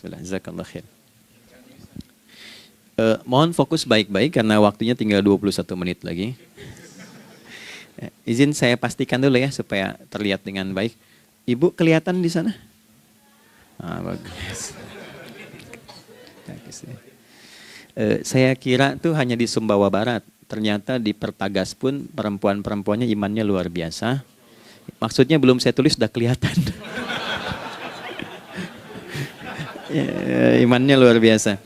Bismillah, jazakallah khair. Mohon fokus baik-baik karena waktunya tinggal 21 menit lagi. Izin saya pastikan dulu ya supaya terlihat dengan baik. Ibu kelihatan di sana? Bagus. Saya kira tuh hanya di Sumbawa Barat. Ternyata di Pertagas pun perempuan-perempuannya imannya luar biasa. Maksudnya belum saya tulis sudah kelihatan. Imannya luar biasa.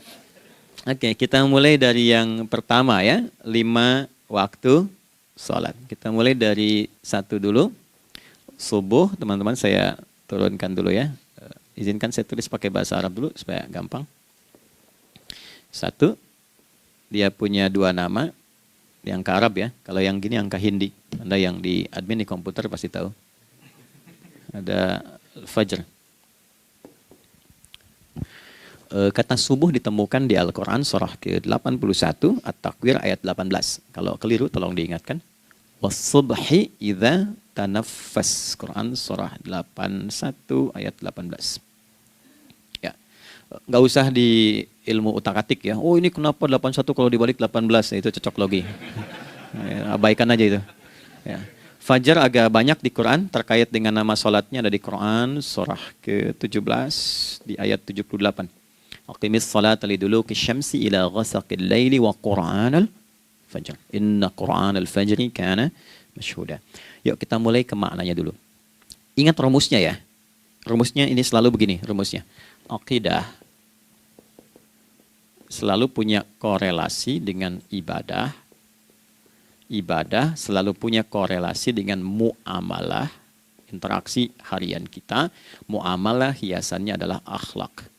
Oke, kita mulai dari yang pertama ya. 5 waktu sholat. Kita mulai dari 1 dulu. Subuh, teman-teman saya turunkan dulu ya. Izinkan saya tulis pakai bahasa Arab dulu supaya gampang. 1, dia punya 2 nama. Yang ke Arab ya. Kalau yang gini angka Hindi. Anda yang di admin di komputer pasti tahu. Ada Fajr. Kata subuh ditemukan di Al-Quran surah ke-81 At-Takwir ayat 18. Kalau keliru tolong diingatkan. Was-subhi idza tanaffas. Quran surah 81 ayat 18. Ya. Nggak usah di ilmu utak-atik ya. Oh ini kenapa 81 kalau dibalik 18? Ya, itu cocok logi. Ya, abaikan aja itu. Ya. Fajar agak banyak di Quran terkait dengan nama sholatnya ada di Quran surah ke-17 di ayat 78. Aqimis salata liduluki syamsi ila ghasaqil laili wa Qur'anal fajr. Inna Qur'anal fajri kana masyhuda. Yuk kita mulai ke maknanya dulu. Ingat rumusnya ya. Rumusnya ini selalu begini rumusnya. Aqidah selalu punya korelasi dengan ibadah. Ibadah selalu punya korelasi dengan muamalah, interaksi harian kita. Muamalah hiasannya adalah akhlak.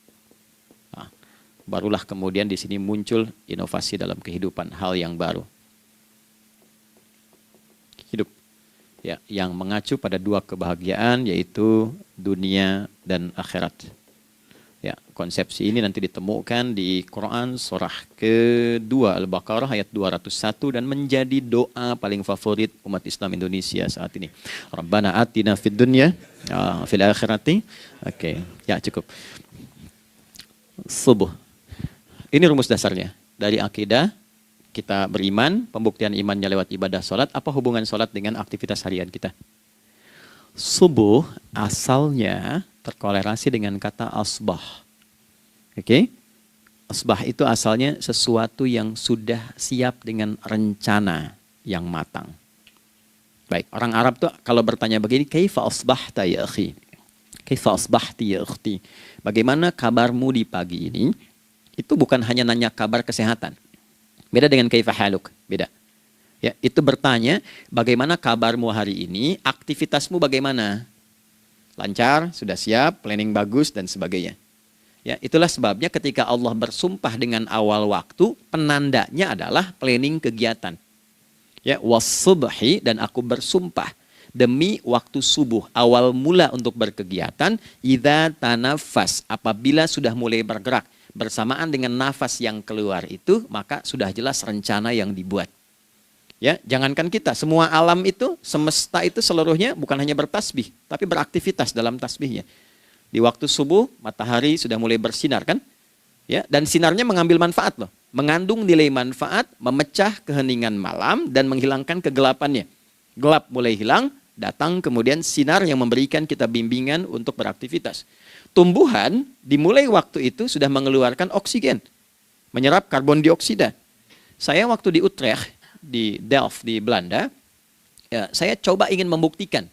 Barulah kemudian di sini muncul inovasi dalam kehidupan, hal yang baru. Hidup ya, yang mengacu pada 2 kebahagiaan yaitu dunia dan akhirat. Ya, konsepsi ini nanti ditemukan di Quran surah ke-2 Al-Baqarah ayat 201 dan menjadi doa paling favorit umat Islam Indonesia saat ini. Rabbana atina fid dunya fil akhirati. Oke, ya cukup. Subuh. Ini rumus dasarnya. Dari akidah, kita beriman, pembuktian imannya lewat ibadah sholat. Apa hubungan sholat dengan aktivitas harian kita? Subuh asalnya terkolerasi dengan kata asbah. Oke? Asbah itu asalnya sesuatu yang sudah siap dengan rencana yang matang. Baik, orang Arab tuh kalau bertanya begini, kaifa asbahta ya akhi? Kaifa asbahti ya ukhti? Bagaimana kabarmu di pagi ini? Itu bukan hanya nanya kabar kesehatan. Beda dengan kaifa haluk, beda. Ya, itu bertanya bagaimana kabarmu hari ini, aktivitasmu bagaimana? Lancar, sudah siap, planning bagus dan sebagainya. Ya, itulah sebabnya ketika Allah bersumpah dengan awal waktu, penandanya adalah planning kegiatan. Ya, was-subhi dan aku bersumpah demi waktu subuh, awal mula untuk berkegiatan, idza tanafas, apabila sudah mulai bergerak. Bersamaan dengan nafas yang keluar itu, maka sudah jelas rencana yang dibuat. Ya, jangankan kita, semua alam itu, semesta itu seluruhnya bukan hanya bertasbih, tapi beraktivitas dalam tasbihnya. Di waktu subuh, matahari sudah mulai bersinar kan? Ya, dan sinarnya mengambil manfaat loh. Mengandung nilai manfaat, memecah keheningan malam dan menghilangkan kegelapannya. Gelap mulai hilang, datang kemudian sinar yang memberikan kita bimbingan untuk beraktivitas. Tumbuhan dimulai waktu itu sudah mengeluarkan oksigen, menyerap karbon dioksida. Saya waktu di Utrecht, di Delft di Belanda, ya, saya coba ingin membuktikan.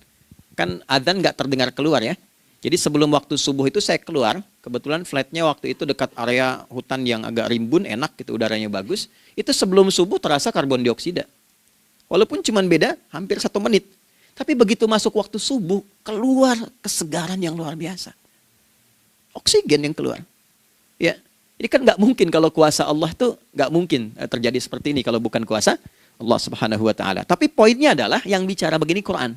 Kan adzan nggak terdengar keluar ya. Jadi sebelum waktu subuh itu saya keluar, kebetulan flatnya waktu itu dekat area hutan yang agak rimbun, enak gitu, udaranya bagus. Itu sebelum subuh terasa karbon dioksida. Walaupun cuma beda hampir 1 menit. Tapi begitu masuk waktu subuh, keluar kesegaran yang luar biasa. Oksigen yang keluar. Ya, ini kan nggak mungkin kalau kuasa Allah tuh nggak mungkin terjadi seperti ini kalau bukan kuasa Allah Subhanahu Wa Taala. Tapi poinnya adalah yang bicara begini Quran.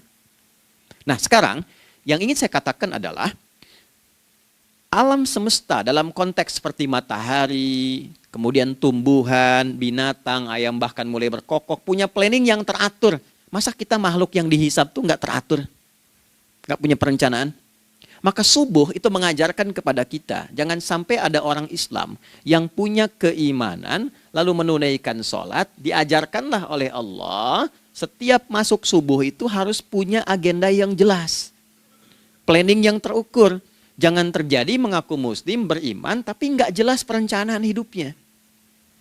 Nah sekarang yang ingin saya katakan adalah alam semesta dalam konteks seperti matahari, kemudian tumbuhan, binatang, ayam bahkan mulai berkokok punya planning yang teratur. Masa kita makhluk yang dihisab tuh nggak teratur, nggak punya perencanaan? Maka subuh itu mengajarkan kepada kita, jangan sampai ada orang Islam yang punya keimanan, lalu menunaikan sholat, diajarkanlah oleh Allah, setiap masuk subuh itu harus punya agenda yang jelas. Planning yang terukur. Jangan terjadi mengaku muslim, beriman, tapi nggak jelas perencanaan hidupnya.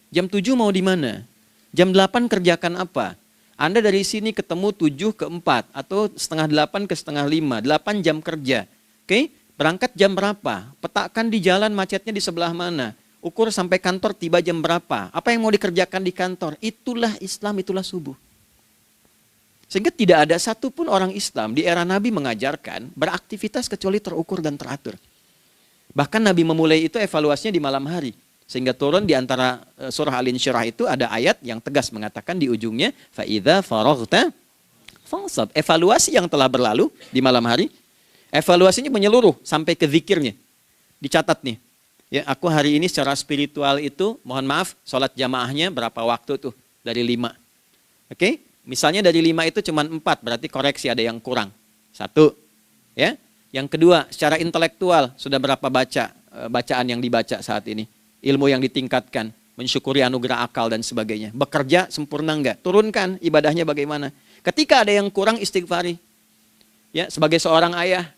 Jam 7 mau di mana? Jam 8 kerjakan apa? Anda dari sini ketemu 7 ke 4, atau setengah 8 ke setengah 5, 8 jam kerja. Oke? Berangkat jam berapa? Petakan di jalan macetnya di sebelah mana? Ukur sampai kantor tiba jam berapa? Apa yang mau dikerjakan di kantor? Itulah Islam, itulah subuh. Sehingga tidak ada satupun orang Islam di era Nabi mengajarkan beraktivitas kecuali terukur dan teratur. Bahkan Nabi memulai itu evaluasinya di malam hari. Sehingga turun di antara surah Al-Insyirah itu ada ayat yang tegas mengatakan di ujungnya, فَإِذَا فَرَغْتَ فَانْصَبْ. Evaluasi yang telah berlalu di malam hari, evaluasinya menyeluruh sampai ke zikirnya. Dicatat nih, ya aku hari ini secara spiritual itu, mohon maaf, sholat jamaahnya berapa waktu tuh? Dari 5. Oke? Misalnya dari 5 itu cuma 4, berarti koreksi ada yang kurang. 1. Ya. Yang kedua, secara intelektual sudah berapa bacaan yang dibaca saat ini? Ilmu yang ditingkatkan, mensyukuri anugerah akal dan sebagainya. Bekerja sempurna enggak? Turunkan ibadahnya bagaimana? Ketika ada yang kurang, istighfari. Ya, sebagai seorang ayah,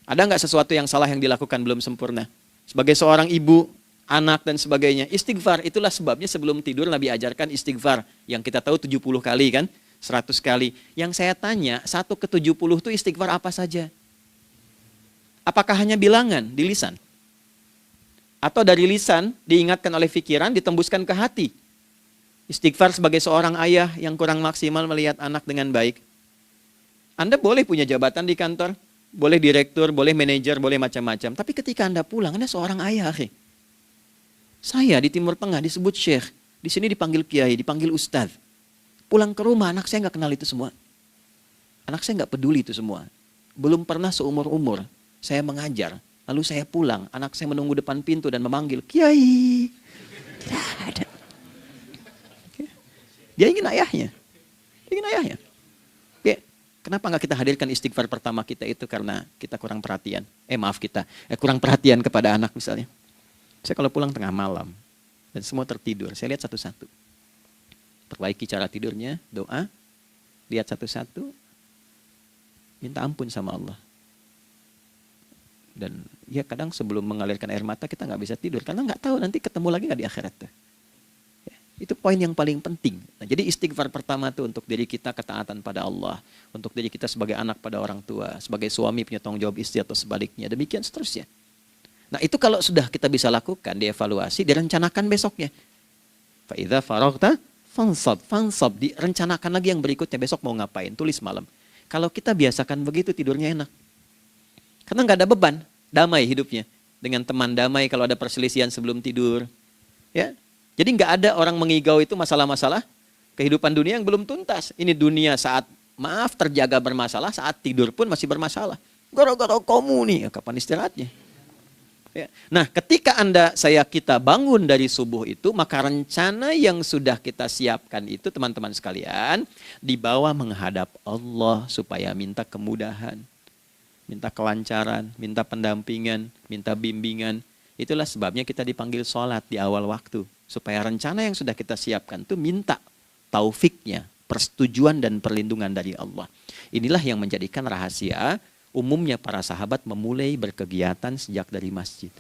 ada enggak sesuatu yang salah yang dilakukan belum sempurna? Sebagai seorang ibu, anak dan sebagainya, istighfar. Itulah sebabnya sebelum tidur Nabi ajarkan istighfar. Yang kita tahu 70 kali kan, 100 kali. Yang saya tanya, 1 ke 70 itu istighfar apa saja? Apakah hanya bilangan di lisan? Atau dari lisan diingatkan oleh pikiran, ditembuskan ke hati? Istighfar sebagai seorang ayah yang kurang maksimal melihat anak dengan baik. Anda boleh punya jabatan di kantor, boleh direktur, boleh manajer, boleh macam-macam. Tapi ketika Anda pulang, Anda seorang ayah. Saya di Timur Tengah disebut syekh, di sini dipanggil kiai, dipanggil ustadz. Pulang ke rumah, anak saya nggak kenal itu semua. Anak saya nggak peduli itu semua. Belum pernah seumur-umur saya mengajar, lalu saya pulang, anak saya menunggu depan pintu dan memanggil, kiai. Tidak ada. Dia ingin ayahnya. Ya, kenapa nggak kita hadirkan istighfar pertama kita itu karena kita kurang perhatian. Kurang perhatian kepada anak misalnya. Saya kalau pulang tengah malam dan semua tertidur, saya lihat satu-satu. Perbaiki cara tidurnya, doa, lihat satu-satu, minta ampun sama Allah. Dan ya kadang sebelum mengalirkan air mata kita nggak bisa tidur karena nggak tahu nanti ketemu lagi nggak di akhirat tuh. Ya, itu poin yang paling penting. Nah, jadi istighfar pertama tuh untuk diri kita ketaatan pada Allah, untuk diri kita sebagai anak pada orang tua, sebagai suami punya tanggung jawab istri atau sebaliknya, demikian seterusnya. Nah itu kalau sudah kita bisa lakukan, dievaluasi, direncanakan besoknya. Fa'idha faraghta fansab, direncanakan lagi yang berikutnya, besok mau ngapain, tulis malam. Kalau kita biasakan begitu, tidurnya enak. Karena nggak ada beban, damai hidupnya. Dengan teman damai kalau ada perselisihan sebelum tidur. Ya, jadi nggak ada orang mengigau itu masalah-masalah kehidupan dunia yang belum tuntas. Ini dunia saat, terjaga bermasalah, saat tidur pun masih bermasalah. Gara-gara kamu nih, kapan istirahatnya? Ya. Nah, ketika kita bangun dari subuh itu, maka rencana yang sudah kita siapkan itu, teman-teman sekalian, dibawa menghadap Allah supaya minta kemudahan, minta kelancaran, minta pendampingan, minta bimbingan. Itulah sebabnya kita dipanggil sholat di awal waktu, supaya rencana yang sudah kita siapkan itu minta taufiknya, persetujuan dan perlindungan dari Allah. Inilah yang menjadikan rahasia umumnya para sahabat memulai berkegiatan sejak dari masjid.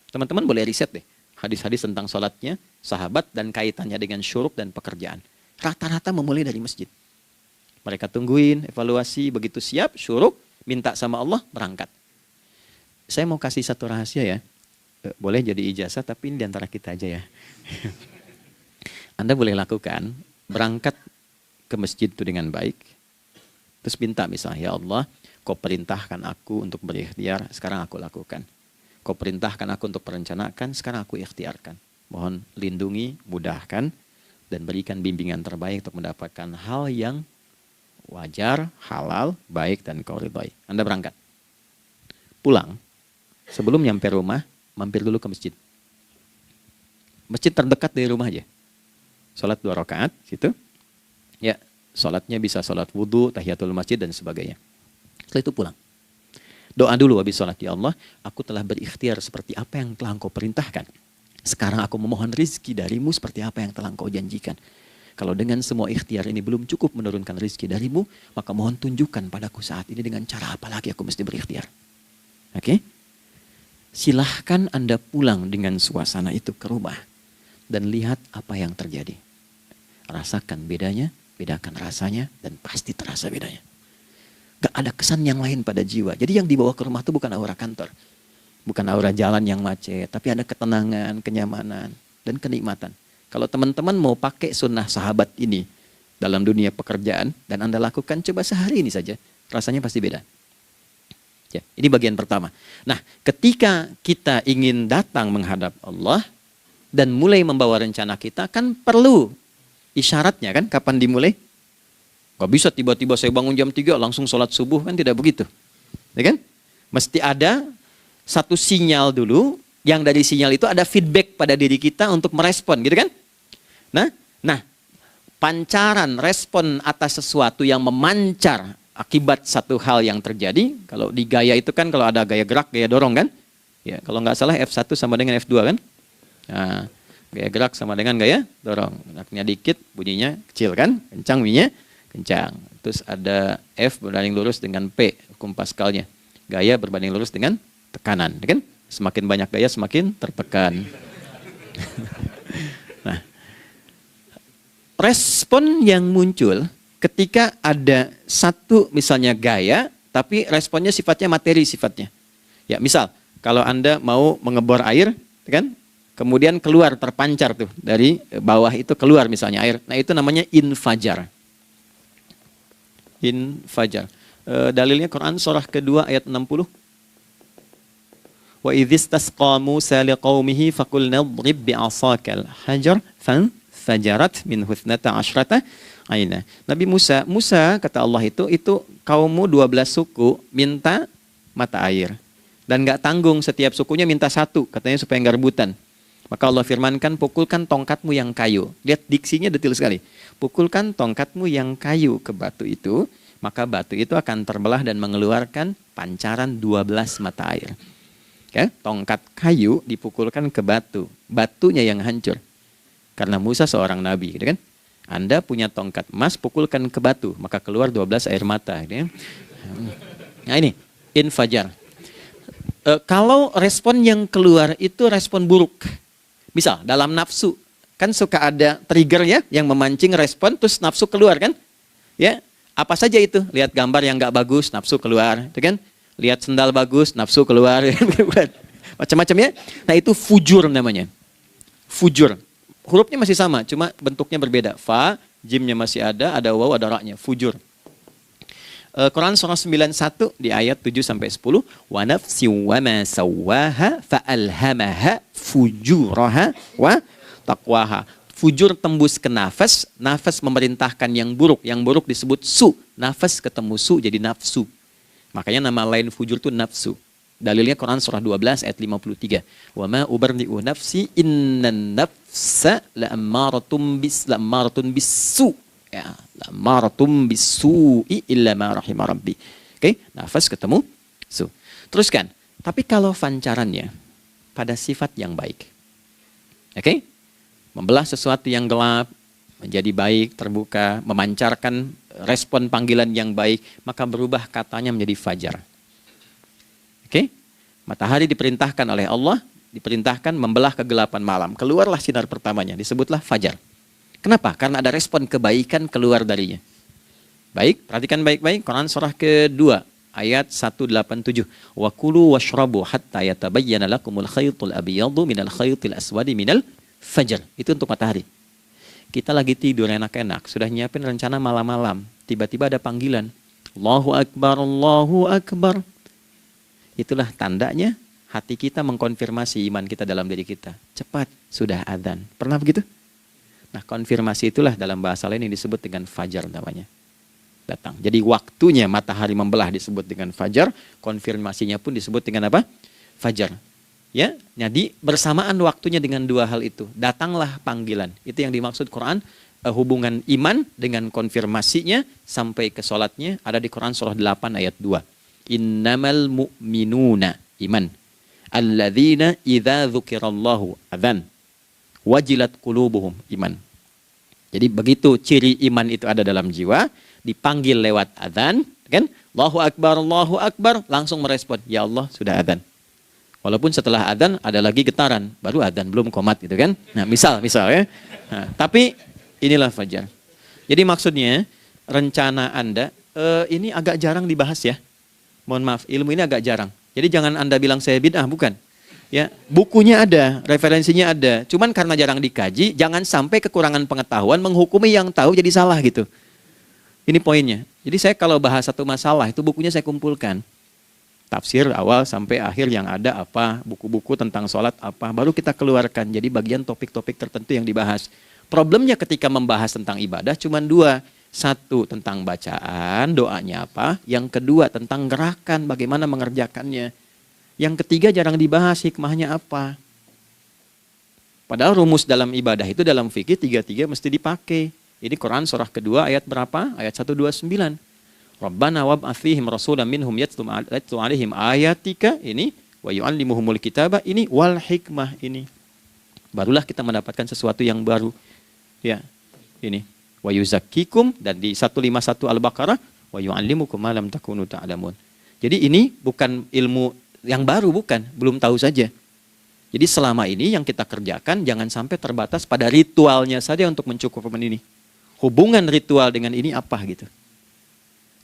Teman-teman boleh riset deh, hadis-hadis tentang sholatnya sahabat dan kaitannya dengan syuruk dan pekerjaan. Rata-rata memulai dari masjid. Mereka tungguin, evaluasi, begitu siap, syuruk, minta sama Allah, berangkat. Saya mau kasih satu rahasia ya. Boleh jadi ijazah, tapi ini diantara kita aja ya. Anda boleh lakukan, berangkat ke masjid itu dengan baik. Terus minta misalnya, ya Allah, Kau perintahkan aku untuk berikhtiar, sekarang aku lakukan. Kau perintahkan aku untuk merencanakan, sekarang aku ikhtiarkan. Mohon lindungi, mudahkan, dan berikan bimbingan terbaik untuk mendapatkan hal yang wajar, halal, baik, dan kau ridhoi. Anda berangkat. Pulang, sebelum nyampe rumah, mampir dulu ke masjid. Masjid terdekat dari rumah aja. Sholat 2 rakaat, situ. Ya, sholatnya bisa sholat wudhu, tahiyatul masjid, dan sebagainya. Setelah itu pulang. Doa dulu habis sholat. Ya Allah, aku telah berikhtiar seperti apa yang telah Engkau perintahkan. Sekarang aku memohon rizki darimu seperti apa yang telah Engkau janjikan. Kalau dengan semua ikhtiar ini belum cukup menurunkan rizki darimu, maka mohon tunjukkan padaku saat ini dengan cara apa lagi aku mesti berikhtiar. Oke? Silahkan Anda pulang dengan suasana itu ke rumah. Dan lihat apa yang terjadi. Rasakan bedanya, bedakan rasanya, dan pasti terasa bedanya. Gak ada kesan yang lain pada jiwa. Jadi yang dibawa ke rumah itu bukan aura kantor. Bukan aura jalan yang macet. Tapi ada ketenangan, kenyamanan, dan kenikmatan. Kalau teman-teman mau pakai sunnah sahabat ini dalam dunia pekerjaan, dan Anda lakukan coba sehari ini saja, rasanya pasti beda. Ya, ini bagian pertama. Nah, ketika kita ingin datang menghadap Allah, dan mulai membawa rencana kita, kan perlu isyaratnya kan, kapan dimulai? Gak bisa tiba-tiba saya bangun jam 3 langsung sholat subuh, kan tidak begitu. Ya kan? Mesti ada satu sinyal dulu, yang dari sinyal itu ada feedback pada diri kita untuk merespon, gitu kan? Nah, pancaran respon atas sesuatu yang memancar akibat satu hal yang terjadi, kalau di gaya itu kan kalau ada gaya gerak, gaya dorong kan? Ya, kalau nggak salah F1 sama dengan F2 kan? Nah, gaya gerak sama dengan gaya dorong. Geraknya dikit, bunyinya kecil kan? Kencang bunyinya. Kencang. Terus ada F berbanding lurus dengan P, hukum Pascalnya. Gaya berbanding lurus dengan tekanan, kan? Semakin banyak gaya semakin tertekan. Nah, respon yang muncul ketika ada satu misalnya gaya, tapi responnya sifatnya materi sifatnya. Ya, misal kalau Anda mau mengebor air, kan? Kemudian keluar terpancar tuh dari bawah itu keluar misalnya air. Nah, itu namanya infajar. Infajar. Dalilnya Quran surah kedua ayat 60. Wa idzistasqa Musa liqaumihi faqulna idrib bi'asakal hajar fanfajarat min huthnata asyrata aina. Nabi Musa kata Allah itu kaummu 12 suku minta mata air. Dan enggak tanggung, setiap sukunya minta satu, katanya supaya enggak rebutan. Maka Allah firmankan, pukulkan tongkatmu yang kayu. Lihat diksinya detil sekali. Pukulkan tongkatmu yang kayu ke batu itu, maka batu itu akan terbelah dan mengeluarkan pancaran 12 mata air. Ya, tongkat kayu dipukulkan ke batu, batunya yang hancur. Karena Musa seorang nabi, gitu kan? Anda punya tongkat emas, pukulkan ke batu, maka keluar 12 air mata. Gitu kan? Nah ini, infajar. Kalau respon yang keluar itu respon buruk. Misal dalam nafsu, kan suka ada trigger ya yang memancing respon terus nafsu keluar kan? Ya, apa saja itu? Lihat gambar yang nggak bagus, nafsu keluar, itu kan? Lihat sendal bagus, nafsu keluar, macam-macam ya. Nah itu fujur namanya. Fujur. Hurufnya masih sama, cuma bentuknya berbeda. Fa, jimnya masih ada waw, ada ra-nya. Fujur. Quran surah 91 di ayat 7 sampai 10. Wa nafsi wa ma sawwaha fa alhamaha fujuraha wa taqwaha. Fujur tembus ke nafas, nafas memerintahkan yang buruk disebut su. Nafas ketemu su jadi nafsu. Makanya nama lain fujur itu nafsu. Dalilnya Quran surah 12 ayat 53. Wa ma ubarni'u nafsi innan nafsa la'ammaratun bisu. Ya, la'ammaratun bisu'i illa ma rahima rabbi. Oke, nafas ketemu su. Teruskan. Tapi kalau pancarannya pada sifat yang baik. Oke? Membelah sesuatu yang gelap menjadi baik, terbuka, memancarkan respon panggilan yang baik, maka berubah katanya menjadi fajar. Oke? Matahari diperintahkan oleh Allah, diperintahkan membelah kegelapan malam. Keluarlah sinar pertamanya, disebutlah fajar. Kenapa? Karena ada respon kebaikan keluar darinya. Baik, perhatikan baik-baik. Quran surah kedua, ayat 187. Wa kulu washrabu hatta yatabayyana lakumul khaytul abyadu minal khaytil aswadi minal fajar. Itu untuk matahari. Kita lagi tidur enak-enak, sudah nyiapin rencana malam-malam. Tiba-tiba ada panggilan. Allahu Akbar, Allahu Akbar. Itulah tandanya hati kita mengkonfirmasi iman kita dalam diri kita. Cepat, sudah adzan. Pernah begitu? Nah, konfirmasi itulah dalam bahasa lain yang disebut dengan fajar namanya. Datang. Jadi waktunya matahari membelah disebut dengan fajar, konfirmasinya pun disebut dengan apa? Fajar. Ya, jadi bersamaan waktunya dengan dua hal itu. Datanglah panggilan. Itu yang dimaksud Quran, hubungan iman dengan konfirmasinya sampai ke sholatnya ada di Quran surah 8 ayat 2. Innamal mu'minuna, iman. Alladzina idza dzukirallahu adzan. Wajilat qulubuhum, iman. Jadi begitu ciri iman itu ada dalam jiwa, dipanggil lewat adzan, kan? Allahu Akbar, langsung merespon, ya Allah sudah adzan. Walaupun setelah adzan ada lagi getaran, baru adzan, belum qomat gitu kan. Nah, misal ya. Nah, tapi inilah Fajar. Jadi maksudnya rencana Anda ini agak jarang dibahas ya. Mohon maaf, ilmu ini agak jarang. Jadi jangan Anda bilang saya bid'ah, bukan. Ya, bukunya ada, referensinya ada. Cuman karena jarang dikaji, jangan sampai kekurangan pengetahuan menghukumi yang tahu jadi salah gitu. Ini poinnya. Jadi saya kalau bahas satu masalah, itu bukunya saya kumpulkan. Tafsir awal sampai akhir yang ada apa, buku-buku tentang sholat apa, baru kita keluarkan. Jadi bagian topik-topik tertentu yang dibahas. Problemnya ketika membahas tentang ibadah cuma dua. Satu tentang bacaan, doanya apa. Yang kedua tentang gerakan, bagaimana mengerjakannya. Yang ketiga jarang dibahas, hikmahnya apa. Padahal rumus dalam ibadah itu dalam fikih tiga-tiga mesti dipakai. Ini Quran surah kedua ayat berapa? Ayat 129. Rabbana wab'ats fihim rasulan minhum yatlu 'alaihim ayatika, ini wa yu'allimuhumul kitaba, ini wal hikmah, ini. Barulah kita mendapatkan sesuatu yang baru. Ya, ini wa yuzakkikum, dan di 151 Al-Baqarah wa yu'allimukum ma lam takunu ta'lamun. Jadi ini bukan ilmu yang baru, bukan, belum tahu saja. Jadi selama ini yang kita kerjakan jangan sampai terbatas pada ritualnya saja untuk mencukupkan ini. Hubungan ritual dengan ini apa gitu.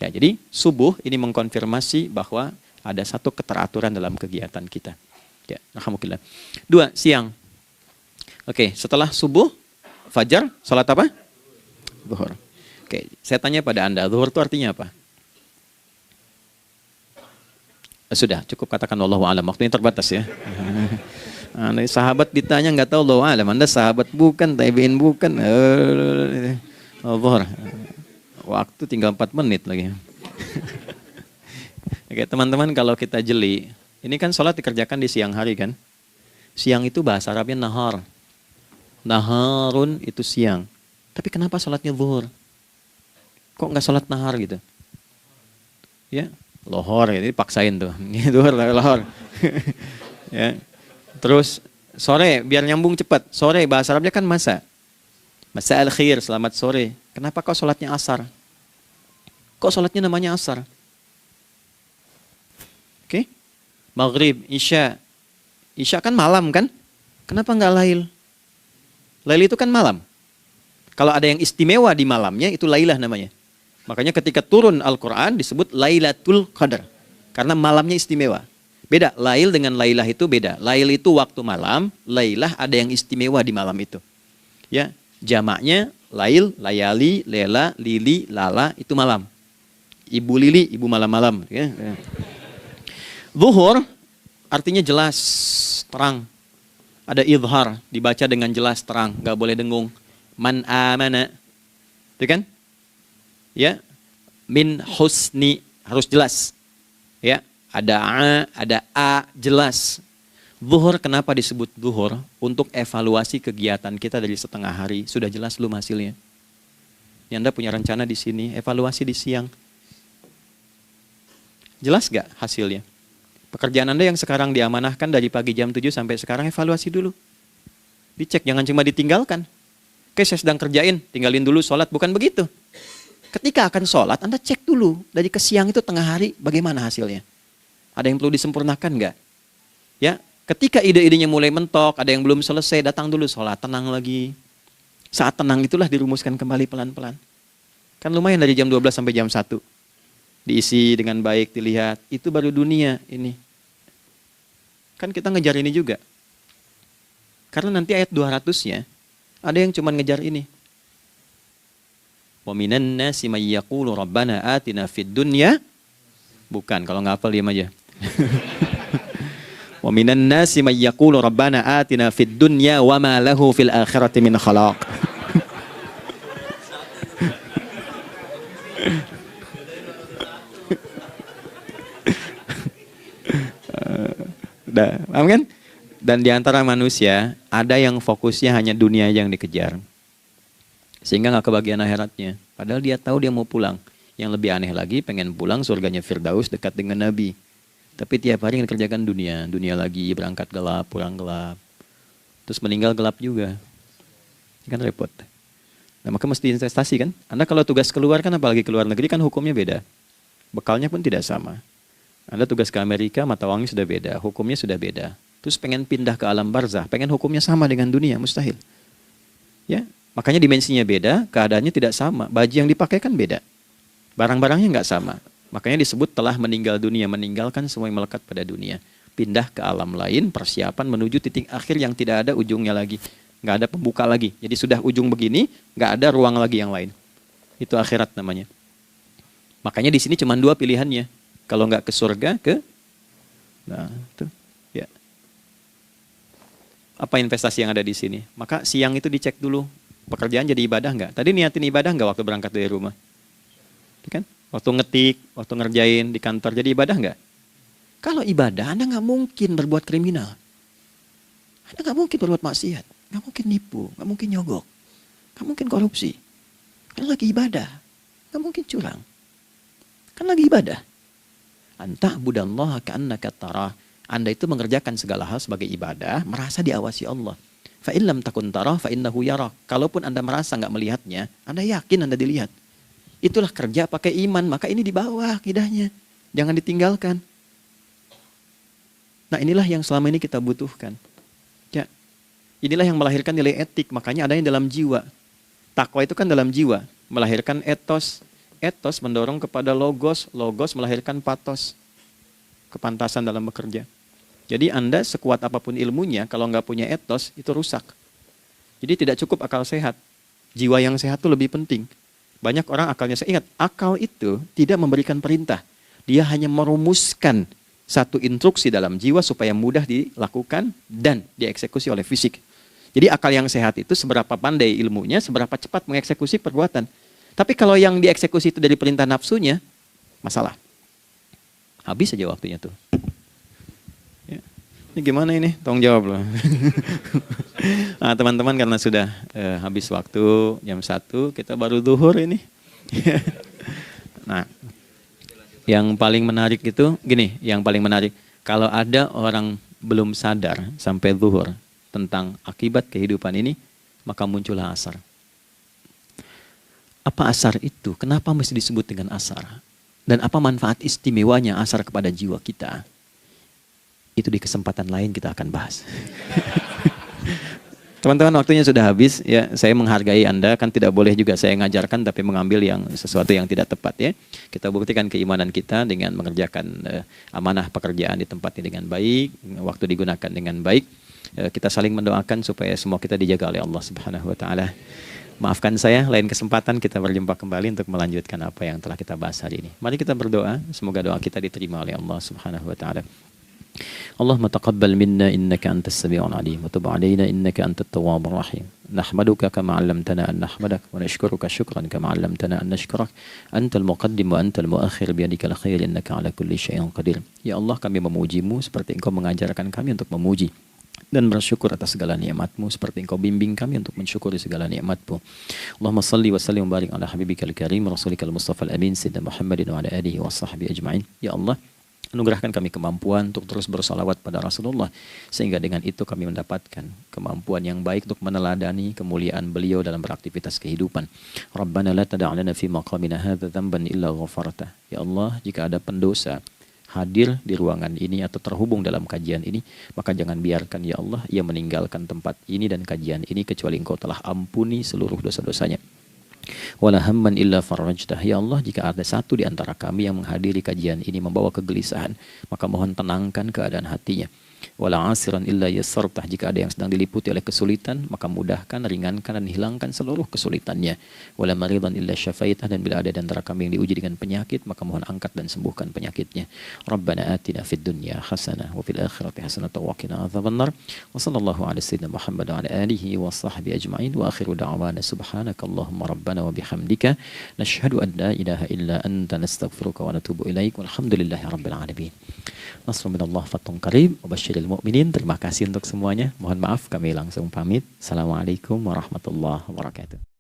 Ya, jadi subuh ini mengkonfirmasi bahwa ada satu keteraturan dalam kegiatan kita. Ya, alhamdulillah. 2, siang. Oke, setelah subuh, fajar, salat apa? Zuhur. Oke, saya tanya pada Anda, zuhur itu artinya apa? Sudah, cukup katakan Allahu a'lam. Waktunya terbatas ya. Sahabat ditanya nggak tahu Allahu a'lam. Anda sahabat bukan, tabi'in bukan. Zuhur. Waktu tinggal 4 menit lagi. Oke, teman-teman, kalau kita jeli, ini kan sholat dikerjakan di siang hari kan? Siang itu bahasa Arabnya nahar. Naharun itu siang. Tapi kenapa sholatnya zuhur? Kok nggak sholat nahar gitu? Ya, lohor, ya, ini paksain tuh. Zuhur, lohor. Ya. Terus sore, biar nyambung cepat. Sore, bahasa Arabnya kan masa. Masa al-khir, selamat sore. Kenapa kok sholatnya asar? Kok sholatnya namanya asar? Oke? Maghrib, isya. Isya kan malam kan? Kenapa nggak lail? Lail itu kan malam. Kalau ada yang istimewa di malamnya, itu lailah namanya. Makanya ketika turun Al-Quran disebut Lailatul Qadar. Karena malamnya istimewa. Beda, lail dengan lailah itu beda. Lail itu waktu malam, lailah ada yang istimewa di malam itu. Ya, jamaknya lail, layali, lela, lili, lala, itu malam. Ibu lili, ibu malam-malam. Ya. Zuhur artinya jelas, terang. Ada idhar, dibaca dengan jelas, terang, nggak boleh dengung. Man amana, itu kan? Ya, min husni, harus jelas. Ya, ada a, jelas. Zuhur kenapa disebut zuhur? Untuk evaluasi kegiatan kita dari setengah hari, sudah jelas belum hasilnya? Ya, Anda punya rencana di sini, evaluasi di siang. Jelas gak hasilnya? Pekerjaan Anda yang sekarang diamanahkan dari pagi jam 7 sampai sekarang, evaluasi dulu. Dicek, jangan cuma ditinggalkan. Oke, saya sedang kerjain, tinggalin dulu sholat, bukan begitu. Ketika akan sholat, Anda cek dulu, dari ke siang itu tengah hari, bagaimana hasilnya? Ada yang perlu disempurnakan nggak? Ya, ketika ide-idenya mulai mentok, ada yang belum selesai, datang dulu sholat, tenang lagi. Saat tenang itulah dirumuskan kembali pelan-pelan. Kan lumayan dari jam 12 sampai jam 1. Diisi dengan baik, dilihat, itu baru dunia ini. Kan kita ngejar ini juga. Karena nanti ayat 200-nya, ada yang cuma ngejar ini. Wa minan nasi may yaqulu rabbana atina fid dunya. Bukan, kalau nggak hafal diam aja. Wa minan nasi may yaqulu rabbana atina fid dunya wa ma lahu fil akhirati min khalaq. Paham kan? Dan di antara manusia ada yang fokusnya hanya dunia yang dikejar. Sehingga nggak kebagian akhiratnya. Padahal dia tahu dia mau pulang. Yang lebih aneh lagi, pengen pulang surganya Firdaus dekat dengan Nabi. Tapi tiap hari ngerjakan dunia. Dunia lagi, berangkat gelap, pulang gelap. Terus meninggal gelap juga. Kan repot. Nah, maka mesti investasi kan. Anda kalau tugas keluar kan, apalagi keluar negeri kan hukumnya beda. Bekalnya pun tidak sama. Anda tugas ke Amerika, mata uangnya sudah beda. Hukumnya sudah beda. Terus pengen pindah ke alam barzah, pengen hukumnya sama dengan dunia, mustahil. Ya, makanya dimensinya beda, keadaannya tidak sama. Baju yang dipakai kan beda. Barang-barangnya nggak sama. Makanya disebut telah meninggal dunia, meninggalkan semua yang melekat pada dunia. Pindah ke alam lain, persiapan menuju titik akhir yang tidak ada ujungnya lagi. Nggak ada pembuka lagi. Jadi sudah ujung begini, nggak ada ruang lagi yang lain. Itu akhirat namanya. Makanya di sini cuma dua pilihannya. Kalau nggak ke surga, nah, itu. Ya. Apa investasi yang ada di sini? Maka siang itu dicek dulu. Pekerjaan jadi ibadah nggak? Tadi niatin ibadah nggak waktu berangkat dari rumah? Kan? Waktu ngetik, waktu ngerjain di kantor, jadi ibadah nggak? Kalau ibadah, Anda nggak mungkin berbuat kriminal. Anda nggak mungkin berbuat maksiat. Nggak mungkin nipu, nggak mungkin nyogok. Nggak mungkin korupsi. Kan lagi ibadah. Nggak mungkin curang. Kan lagi ibadah. Anta budallaha ka'annaka tarah. Anda itu mengerjakan segala hal sebagai ibadah, merasa diawasi Allah. Fa in lam takun tarah fa innahu yarah. Kalaupun Anda merasa nggak melihatnya, Anda yakin Anda dilihat. Itulah kerja pakai iman, maka ini di bawah akidahnya. Jangan ditinggalkan. Nah, inilah yang selama ini kita butuhkan. Ya. Inilah yang melahirkan nilai etik, makanya adanya dalam jiwa. Takwa itu kan dalam jiwa, melahirkan etos. Etos mendorong kepada logos, logos melahirkan patos. Kepantasan dalam bekerja. Jadi Anda sekuat apapun ilmunya, kalau nggak punya etos, itu rusak. Jadi tidak cukup akal sehat. Jiwa yang sehat itu lebih penting. Banyak orang akalnya, saya ingat, akal itu tidak memberikan perintah. Dia hanya merumuskan satu instruksi dalam jiwa supaya mudah dilakukan dan dieksekusi oleh fisik. Jadi akal yang sehat itu seberapa pandai ilmunya, seberapa cepat mengeksekusi perbuatan. Tapi kalau yang dieksekusi itu dari perintah nafsunya, masalah. Habis saja waktunya tuh. Ya. Ini gimana ini? Tolong jawab loh. Nah, teman-teman karena sudah habis waktu jam 1, kita baru zuhur ini. Nah, yang paling menarik itu, gini, yang paling menarik. Kalau ada orang belum sadar sampai zuhur tentang akibat kehidupan ini, maka muncullah asar. Apa asar itu? Kenapa mesti disebut dengan asar? Dan apa manfaat istimewanya asar kepada jiwa kita? Itu di kesempatan lain kita akan bahas. Teman-teman, waktunya sudah habis. Ya, saya menghargai Anda, kan tidak boleh juga saya ngajarkan tapi mengambil yang sesuatu yang tidak tepat ya. Kita buktikan keimanan kita dengan mengerjakan amanah pekerjaan di tempat ini dengan baik, waktu digunakan dengan baik. Kita saling mendoakan supaya semua kita dijaga oleh Allah Subhanahu wa taala. Maafkan saya, lain kesempatan kita berjumpa kembali untuk melanjutkan apa yang telah kita bahas hari ini. Mari kita berdoa, semoga doa kita diterima oleh Allah Subhanahu wa taala. اللهم تقبل منا إنك أنت السميع العليم وتب علينا إنك أنت التواب الرحيم نحمدك كما علمتنا أن نحمدك ونشكرك شكرا كما علمتنا أن نشكرك أنت المقدم وأنت المؤخر بيدك الخير إنك على كل شيء قدير. Ya Allah, kami memujimu seperti Engkau mengajarkan kami untuk memuji dan bersyukur atas segala nikmat-Mu seperti Engkau bimbing kami untuk mensyukuri segala nikmat-Mu. Allahumma salli wa sallim wa barik ala habibikal karim rasulikal mustafa al-amin sayyidina Muhammadin wa ala alihi wa sahbihi ajma'in. Ya Allah, anugerahkan kami kemampuan untuk terus bersalawat pada Rasulullah, sehingga dengan itu kami mendapatkan kemampuan yang baik untuk meneladani kemuliaan beliau dalam beraktivitas kehidupan. Rabbana la tada' lana fi maqamina hadza dhanban illa ghafartah. Ya Allah, jika ada pendosa hadir di ruangan ini atau terhubung dalam kajian ini, maka jangan biarkan ya Allah ia meninggalkan tempat ini dan kajian ini kecuali Engkau telah ampuni seluruh dosa-dosanya. Wala hamman illa farajtah. Ya Allah, jika ada satu di antara kami yang menghadiri kajian ini membawa kegelisahan, maka mohon tenangkan keadaan hatinya. Wala asiran illa yassartah. Jika ada yang sedang diliputi oleh kesulitan, maka mudahkan, ringankan dan hilangkan seluruh kesulitannya. Wala maridan illa syafaitah. Dan bila ada di antara kami yang diuji dengan penyakit, maka mohon angkat dan sembuhkan penyakitnya. Rabbana atina fid dunya hasanah wa fil akhirati hasanah wa qina adzabannar. Wa sallallahu ala sayyidina Muhammad wa ala alihi wa sahbihi ajma'in. Wa akhiru da'wana subhanakallahumma rabbana wa bihamdika nashhadu an la ilaha illa anta nastaghfiruka wa natubu ilaik. Walhamdulillahi rabbil alamin. Nasrun minallah fatun qarib wa basyiril mu'minin. Terima kasih untuk semuanya. Mohon maaf kami langsung pamit. Assalamualaikum warahmatullahi wabarakatuh.